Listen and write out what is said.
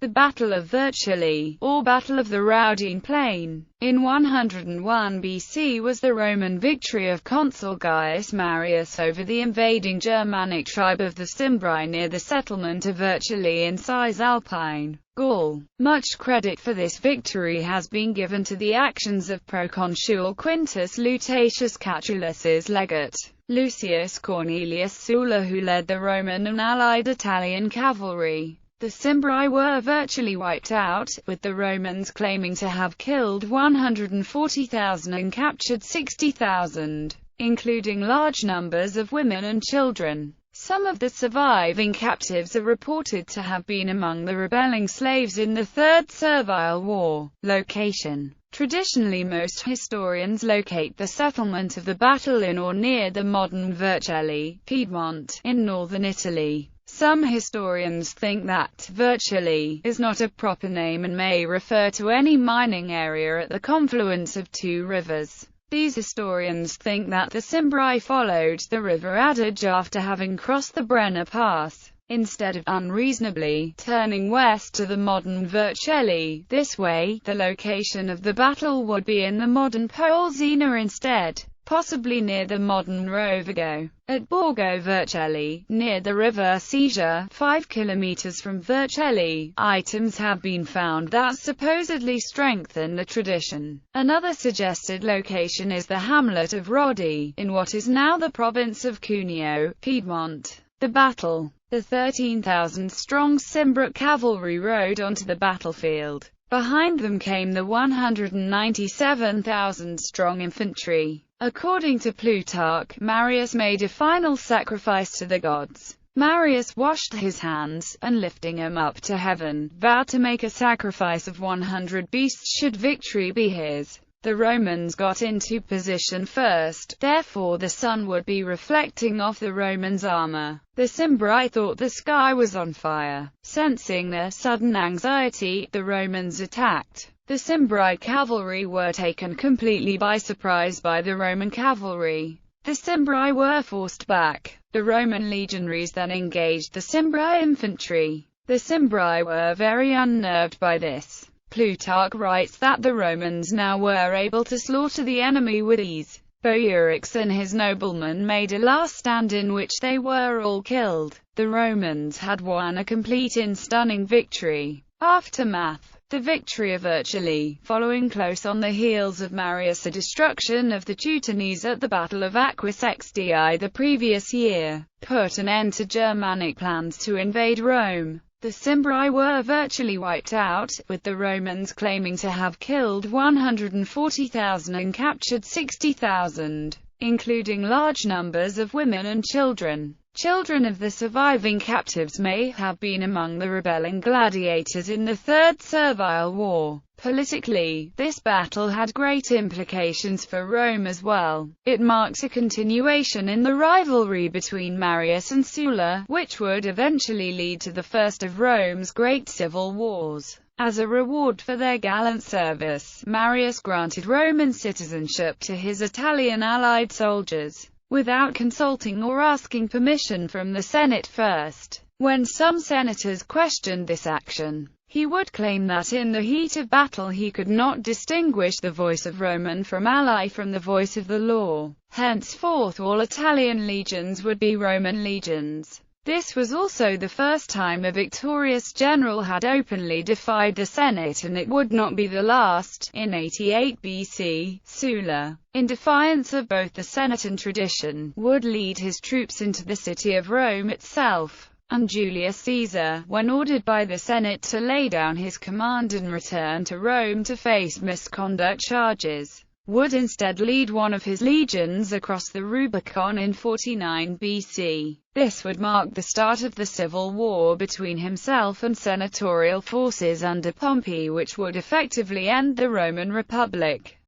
The Battle of Vercellae, or Battle of the Udine Plain, in 101 BC was the Roman victory of Consul Gaius Marius over the invading Germanic tribe of the Cimbri near the settlement of Vercellae in Cisalpine, Gaul. Much credit for this victory has been given to the actions of Proconsul Quintus Lutatius Catulus's legate, Lucius Cornelius Sulla, who led the Roman and allied Italian cavalry. The Cimbri were virtually wiped out, with the Romans claiming to have killed 140,000 and captured 60,000, including large numbers of women and children. Some of the surviving captives are reported to have been among the rebelling slaves in the Third Servile War. Location. Traditionally, most historians locate the settlement of the battle in or near the modern Vercellae, Piedmont, in northern Italy. Some historians think that Vercellae is not a proper name and may refer to any mining area at the confluence of two rivers. These historians think that the Cimbri followed the river Adige after having crossed the Brenner Pass, instead of, unreasonably, turning west to the modern Vercellae. This way, the location of the battle would be in the modern Polsena instead, possibly near the modern Rovigo. At Borgo Vercellae, near the river Sesia, 5 kilometers from Vercellae, items have been found that supposedly strengthen the tradition. Another suggested location is the hamlet of Rodi, in what is now the province of Cuneo, Piedmont. The battle. The 13,000-strong Cimbri cavalry rode onto the battlefield. Behind them came the 197,000-strong infantry. According to Plutarch, Marius made a final sacrifice to the gods. Marius washed his hands, and lifting them up to heaven, vowed to make a sacrifice of 100 beasts should victory be his. The Romans got into position first, therefore the sun would be reflecting off the Romans' armor. The Cimbri thought the sky was on fire. Sensing their sudden anxiety, the Romans attacked. The Cimbri cavalry were taken completely by surprise by the Roman cavalry. The Cimbri were forced back. The Roman legionaries then engaged the Cimbri infantry. The Cimbri were very unnerved by this. Plutarch writes that the Romans now were able to slaughter the enemy with ease. Boiarix and his noblemen made a last stand in which they were all killed. The Romans had won a complete and stunning victory. Aftermath. The victory of Vercellae, following close on the heels of Marius' destruction of the Teutones at the Battle of Aquis Xdi the previous year, put an end to Germanic plans to invade Rome. The Cimbri were virtually wiped out, with the Romans claiming to have killed 140,000 and captured 60,000, including large numbers of women and children. Children of the surviving captives may have been among the rebelling gladiators in the Third Servile War. Politically, this battle had great implications for Rome as well. It marks a continuation in the rivalry between Marius and Sulla, which would eventually lead to the first of Rome's great civil wars. As a reward for their gallant service, Marius granted Roman citizenship to his Italian allied soldiers, without consulting or asking permission from the Senate first. When some senators questioned this action, he would claim that in the heat of battle he could not distinguish the voice of Roman from ally from the voice of the law. Henceforth all Italian legions would be Roman legions. This was also the first time a victorious general had openly defied the Senate, and it would not be the last. In 88 BC, Sulla, in defiance of both the Senate and tradition, would lead his troops into the city of Rome itself, and Julius Caesar, when ordered by the Senate to lay down his command and return to Rome to face misconduct charges, would instead lead one of his legions across the Rubicon in 49 BC. This would mark the start of the civil war between himself and senatorial forces under Pompey, which would effectively end the Roman Republic.